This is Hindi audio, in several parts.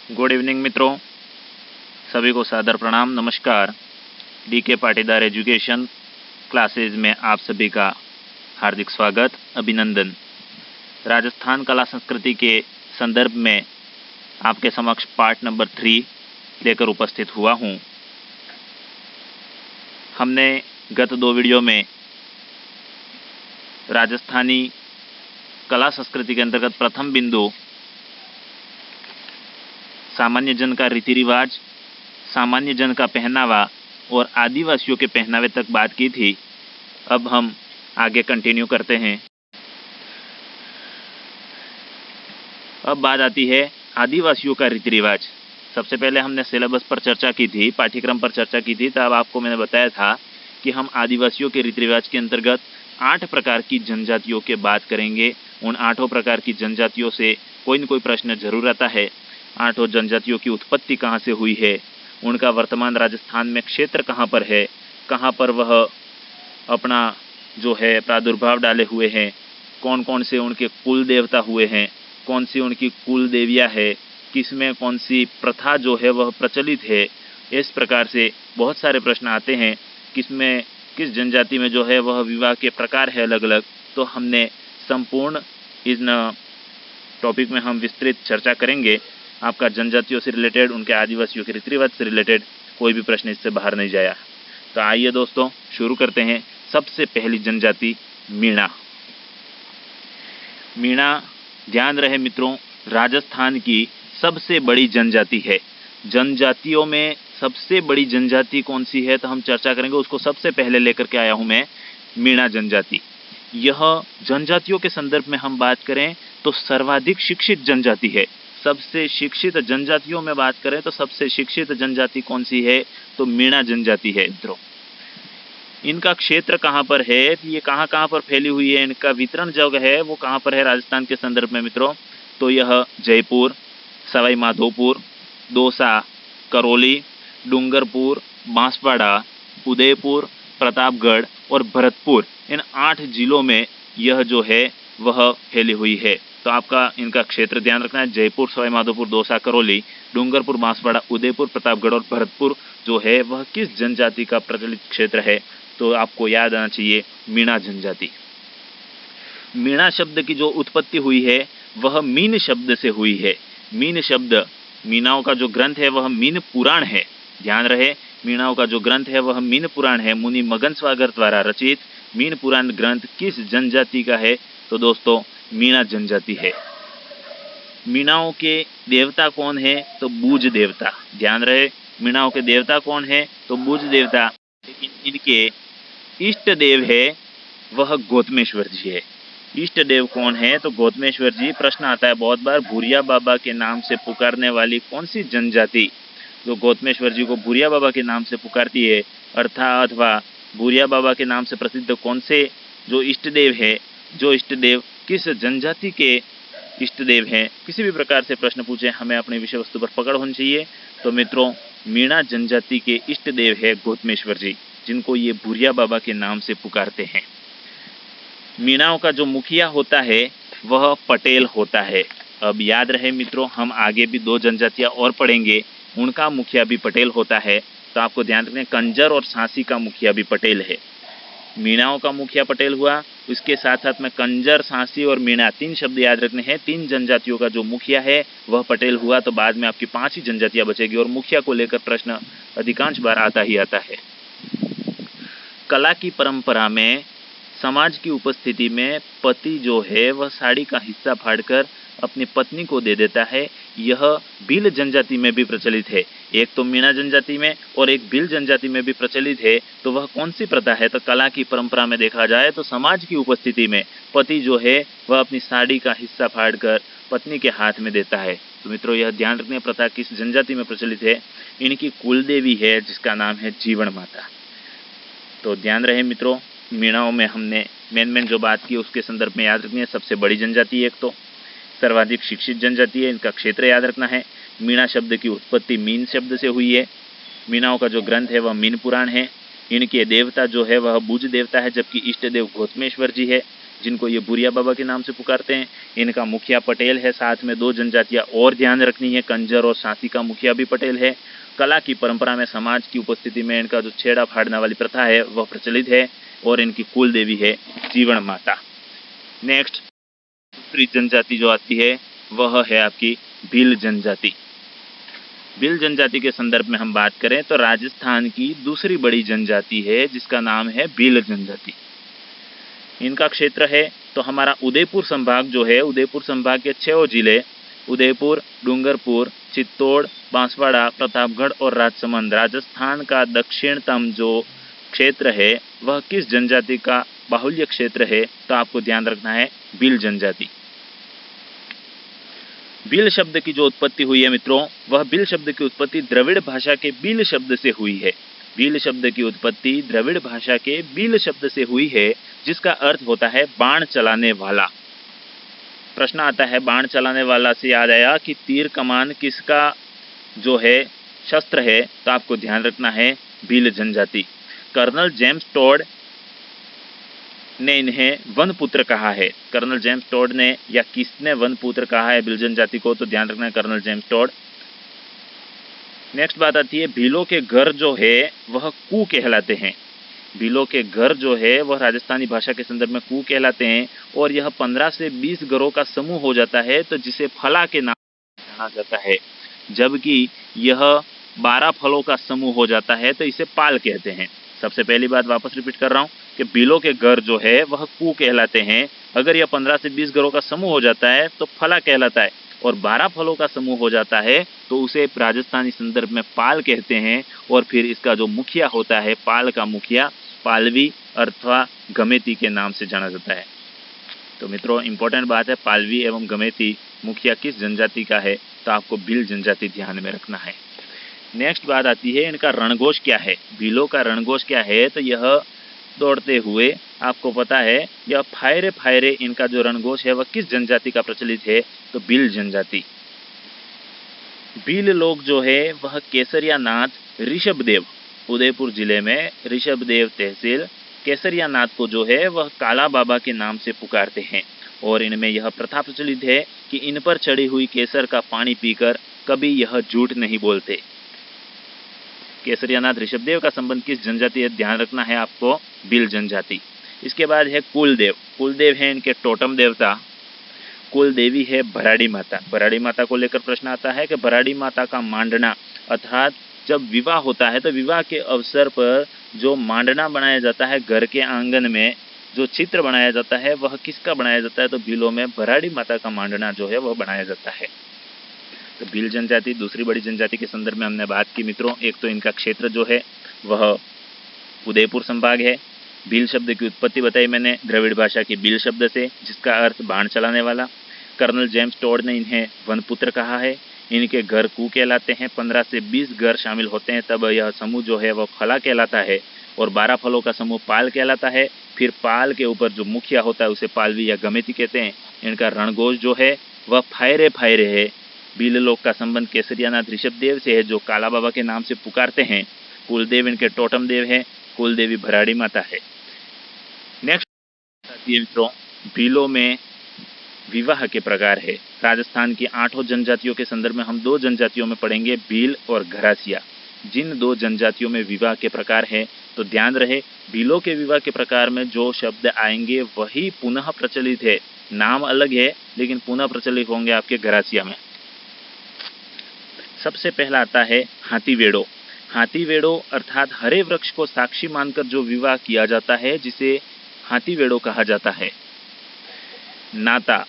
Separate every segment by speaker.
Speaker 1: गुड इवनिंग मित्रों, सभी को सादर प्रणाम, नमस्कार। DK पाटीदार एजुकेशन क्लासेज में आप सभी का हार्दिक स्वागत, अभिनंदन। राजस्थान कला संस्कृति के संदर्भ में आपके समक्ष पार्ट नंबर 3 लेकर उपस्थित हुआ हूँ। हमने गत 2 वीडियो में राजस्थानी कला संस्कृति के अंतर्गत प्रथम बिंदु सामान्य जन का रीति रिवाज, सामान्य जन का पहनावा और आदिवासियों के पहनावे तक बात की थी। अब हम आगे कंटिन्यू करते हैं। अब बात आती है आदिवासियों का रीति रिवाज। सबसे पहले हमने सिलेबस पर चर्चा की थी, पाठ्यक्रम पर चर्चा की थी। तब आपको मैंने बताया था कि हम आदिवासियों के रीति रिवाज के अंतर्गत 8 प्रकार की जनजातियों के बात करेंगे। उन 8 प्रकार की जनजातियों से कोई न कोई प्रश्न जरूर आता है। 8 जनजातियों की उत्पत्ति कहाँ से हुई है, उनका वर्तमान राजस्थान में क्षेत्र कहाँ पर है, कहाँ पर वह अपना जो है प्रादुर्भाव डाले हुए हैं, कौन कौन से उनके कुल देवता हुए हैं, कौन सी उनकी कुल देवियाँ है, किसमें कौन सी प्रथा जो है वह प्रचलित है। इस प्रकार से बहुत सारे प्रश्न आते हैं। किसमें किस जनजाति में जो है वह विवाह के प्रकार है अलग अलग। तो हमने संपूर्ण इन टॉपिक में हम विस्तृत चर्चा करेंगे। आपका जनजातियों से रिलेटेड, उनके आदिवासियों के रीति रिवाज से रिलेटेड कोई भी प्रश्न इससे बाहर नहीं जाया। तो आइए दोस्तों शुरू करते हैं। सबसे पहली जनजाति मीणा। मीणा, ध्यान रहे मित्रों, राजस्थान की सबसे बड़ी जनजाति है। जनजातियों में सबसे बड़ी जनजाति कौन सी है तो हम चर्चा करेंगे। उसको सबसे पहले लेकर के आया हूं मैं, मीणा जनजाति। यह जनजातियों के संदर्भ में हम बात करें तो सर्वाधिक शिक्षित जनजाति है। सबसे शिक्षित जनजातियों में बात करें तो सबसे शिक्षित जनजाति कौन सी है तो मीणा जनजाति है मित्रों। इनका क्षेत्र कहाँ पर है, ये कहाँ कहाँ पर फैली हुई है, इनका वितरण जगह है वो कहाँ पर है राजस्थान के संदर्भ में मित्रों। तो यह जयपुर, सवाई माधोपुर, दौसा, करौली, डूंगरपुर, बांसवाड़ा, उदयपुर, प्रतापगढ़ और भरतपुर, इन 8 जिलों में यह जो है वह फैली हुई है। तो आपका इनका क्षेत्र ध्यान रखना है। जयपुर, सवाई माधोपुर, दौसा, करौली, डूंगरपुर, बांसवाड़ा, उदयपुर, प्रतापगढ़ और भरतपुर जो है वह किस जनजाति का प्रचलित क्षेत्र है तो आपको याद आना चाहिए मीणा जनजाति। मीणा शब्द की जो उत्पत्ति हुई है वह मीन शब्द से हुई है। मीन शब्द, मीणाओं का जो ग्रंथ है वह मीन पुराण है। ध्यान रहे, मीणाओं का जो ग्रंथ है वह मीन पुराण है। मुनि मगन स्वागर द्वारा रचित मीन पुराण ग्रंथ किस जनजाति का है तो दोस्तों मीणा जनजाति है। मीणाओं के देवता कौन है तो बूझ देवता। ध्यान रहे, मीणाओं के देवता कौन है तो बूझ देवता। लेकिन इनके इष्ट देव है वह गौतमेश्वर जी है। इष्ट देव कौन है तो गौतमेश्वर जी। प्रश्न आता है बहुत बार, भूरिया बाबा के नाम से पुकारने वाली कौन सी जनजाति जो गौतमेश्वर जी को भूरिया बाबा के नाम से पुकारती है, अर्थात अथवा भूरिया बाबा के नाम से प्रसिद्ध कौन से जो इष्ट देव है, जो इष्ट देव किस जनजाति के इष्ट देव हैं। किसी भी प्रकार से प्रश्न पूछे, हमें अपनी विषय वस्तु पर पकड़ होनी चाहिए। तो मित्रों मीणा जनजाति के इष्ट देव है गौतमेश्वर जी, जिनको ये भूरिया बाबा के नाम से पुकारते हैं। मीणाओं का जो मुखिया होता है वह पटेल होता है। अब याद रहे मित्रों, हम आगे भी 2 जनजातियां और पढ़ेंगे, उनका मुखिया भी पटेल होता है। तो आपको ध्यान रखना, कंजर और सांसी का मुखिया भी पटेल है। मीणाओं का मुखिया पटेल हुआ, उसके साथ साथ में कंजर, सांसी और मीणा 3 शब्द याद रखने हैं। 3 जनजातियों का जो मुखिया है वह पटेल हुआ। तो बाद में आपकी 5 ही जनजातियां बचेगी और मुखिया को लेकर प्रश्न अधिकांश बार आता ही आता है। कला की परंपरा में समाज की उपस्थिति में पति जो है वह साड़ी का हिस्सा फाड़कर अपनी पत्नी को दे देता है। यह भील जनजाति में भी प्रचलित है। एक तो मीणा जनजाति में और एक भील जनजाति में भी प्रचलित है। तो वह कौन सी प्रथा है तो कला की परंपरा में देखा जाए तो समाज की उपस्थिति में पति जो है वह अपनी साड़ी का हिस्सा फाड़कर पत्नी के हाथ में देता है। तो मित्रों यह ध्यान रखने, प्रथा किस जनजाति में प्रचलित है। इनकी कुल देवी है जिसका नाम है जीवन माता। तो ध्यान रहे मित्रों, मीणाओं में हमने मेन जो बात की उसके संदर्भ में याद रखनी है। सबसे बड़ी जनजाति एक तो सर्वाधिक शिक्षित जनजाति है। इनका क्षेत्र याद रखना है। मीणा शब्द की उत्पत्ति मीन शब्द से हुई है। मीणाओं का जो ग्रंथ है वह मीन पुराण है। इनके देवता जो है वह बूझ देवता है, जबकि इष्ट देव गौतमेश्वर जी है। जिनको ये बुरिया बाबा के नाम से पुकारते हैं। इनका मुखिया पटेल है। साथ में 2 जनजातियाँ और ध्यान रखनी है, कंजर और साथी का मुखिया भी पटेल है। कला की परंपरा में समाज की उपस्थिति में इनका जो छेड़ा फाड़ने वाली प्रथा है वह प्रचलित है और इनकी कुल देवी है जीवन माता। नेक्स्ट दूसरी जनजाति जो आती है वह है आपकी भील जनजाति। भील जनजाति के संदर्भ में हम बात करें तो राजस्थान की दूसरी बड़ी जनजाति है जिसका नाम है भील जनजाति। इनका क्षेत्र है तो हमारा उदयपुर संभाग जो है, उदयपुर संभाग के 6 जिले उदयपुर, डूंगरपुर, चित्तौड़, बांसवाड़ा, प्रतापगढ़ और राजसमंद, राजस्थान का दक्षिणतम जो क्षेत्र है वह किस जनजाति का बाहुल्य क्षेत्र है? तो आपको ध्यान रखना है भील जनजाति। भील शब्द की जो उत्पत्ति हुई है मित्रों, वह भील शब्द की उत्पत्ति द्रविड़ भाषा के भील शब्द से हुई है। भील शब्द की उत्पत्ति द्रविड़ भाषा के भील शब्द से हुई है, जिसका अर्थ होता है बाण चलाने वाला। प्रश्न आता है बाण चलाने वाला से याद आया कि तीर कमान किसका जो है शस्त्र है? तो आपको ध्यान रखना है भील जनजाति। कर्नल जेम्स टॉड ने इन्हें वनपुत्र कहा है। कर्नल जेम्स टॉड ने या किसने वनपुत्र कहा है भील जनजाति को? तो ध्यान रखना है कर्नल जेम्स टॉड। नेक्स्ट बात आती है भीलों के घर जो है वह कू कहलाते हैं। भीलों के घर जो है वह राजस्थानी भाषा के संदर्भ में कू कहलाते हैं और यह 15 से 20 घरों का समूह हो जाता है तो जिसे फला के नाम से जाना जाता है। जबकि यह 12 फलों का समूह हो जाता है तो इसे पाल कहते हैं। सबसे पहली बात वापस रिपीट कर रहा हूँ कि भीलों के घर जो है वह कू कहलाते हैं। अगर यह 15 से 20 घरों का समूह हो जाता है तो फला कहलाता है और 12 फलों का समूह हो जाता है तो उसे राजस्थानी संदर्भ में पाल कहते हैं। और फिर इसका जो मुखिया होता है, पाल का मुखिया, पालवी अथवा गमेती के नाम से जाना जाता है। तो मित्रों इंपॉर्टेंट बात है, पालवी एवं गमेती मुखिया किस जनजाति का है? तो आपको भील जनजाति ध्यान में रखना है। नेक्स्ट बात आती है इनका रणघोष क्या है? भीलों का रणघोष क्या है? तो यह दौड़ते हुए, आपको पता है यह फायरे फायरे, इनका जो रणघोष है वह किस जनजाति का प्रचलित है? तो भील जनजाति। भील लोग जो है वह केसरिया नाथ ऋषभदेव, उदयपुर जिले में ऋषभदेव तहसील केसरिया नाथ को जो है वह काला बाबा के नाम से पुकारते हैं। और इनमें यह प्रथा प्रचलित है कि इन पर चढ़ी हुई केसर का पानी पीकर कभी यह झूठ नहीं बोलते। केसरियानाथ ऋषभदेव का संबंध किस जनजाति है? ध्यान रखना है आपको भील जनजाति। इसके बाद है कुलदेव। कुलदेव है इनके टोटम देवता। कुल देवी है भराड़ी माता। भराड़ी माता को लेकर प्रश्न आता है कि भराड़ी माता का मांडना, अर्थात जब विवाह होता है तो विवाह के अवसर पर जो मांडना बनाया जाता है, घर के आंगन में जो चित्र बनाया जाता है वह किसका बनाया जाता है? तो भीलों में भराड़ी माता का मांडना जो है वह बनाया जाता है। तो भील जनजाति दूसरी बड़ी जनजाति के संदर्भ में हमने बात की मित्रों। एक तो इनका क्षेत्र जो है वह उदयपुर संभाग है। भील शब्द की उत्पत्ति बताई मैंने द्रविड़ भाषा के भील शब्द से, जिसका अर्थ बाण चलाने वाला। कर्नल जेम्स टॉड ने इन्हें वनपुत्र कहा है। इनके घर कू कहलाते हैं। 15 से 20 घर शामिल होते हैं तब यह समूह जो है वह फला कहलाता है और 12 फलों का समूह पाल कहलाता है। फिर पाल के ऊपर जो मुखिया होता है उसे पालवी या गमेती कहते हैं। इनका रणघोष जो है वह फायरे फायरे है। भील लोग का संबंध केसरियानाथ ऋषभदेव से है जो काला बाबा के नाम से पुकारते हैं। कुलदेव इनके टोटम देव है। कुलदेवी भराड़ी माता है। नेक्स्ट मित्रों भीलों में विवाह के प्रकार है। राजस्थान की 8 जनजातियों के संदर्भ में हम 2 जनजातियों में पढ़ेंगे, भील और घरासिया। जिन 2 जनजातियों में विवाह के प्रकार है तो ध्यान रहे भीलों के विवाह के प्रकार में जो शब्द आएंगे वही पुनः प्रचलित है। नाम अलग है लेकिन पुनः प्रचलित होंगे आपके घरासिया में। सबसे पहला आता है हाथी वेड़ो। हाथी वेड़ो अर्थात हरे वृक्ष को साक्षी मानकर जो विवाह किया जाता है जिसे हाथी वेड़ो कहा जाता है। नाता,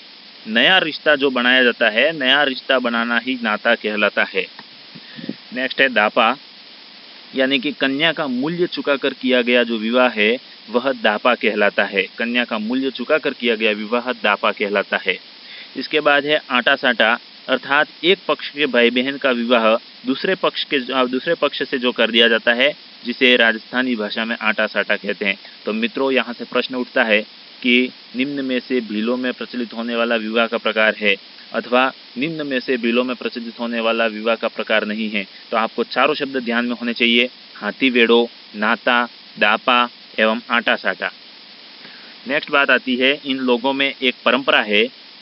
Speaker 1: नया रिश्ता जो बनाया जाता है, नया रिश्ता बनाना ही नाता कहलाता है। नेक्स्ट है दापा, यानी कि कन्या का मूल्य चुकाकर किया गया जो विवाह है वह दापा कहलाता है। कन्या का मूल्य चुकाकर किया गया विवाह दापा कहलाता है। इसके बाद है आटा साटा, अर्थात एक पक्ष के भाई बहन का विवाह दूसरे पक्ष से जो कर दिया जाता है जिसे राजस्थानी भाषा में आटा साटा कहते हैं। तो मित्रों यहाँ से प्रश्न उठता है कि निम्न में से भीलों में प्रचलित होने वाला विवाह का प्रकार है अथवा निम्न में से भीलों में प्रचलित होने वाला विवाह का प्रकार नहीं है। तो आपको चारों शब्द ध्यान में होने चाहिए, हाथी वेड़ो, नाता, दापा एवं आटा साटा। नेक्स्ट बात आती है, इन लोगों में एक परंपरा है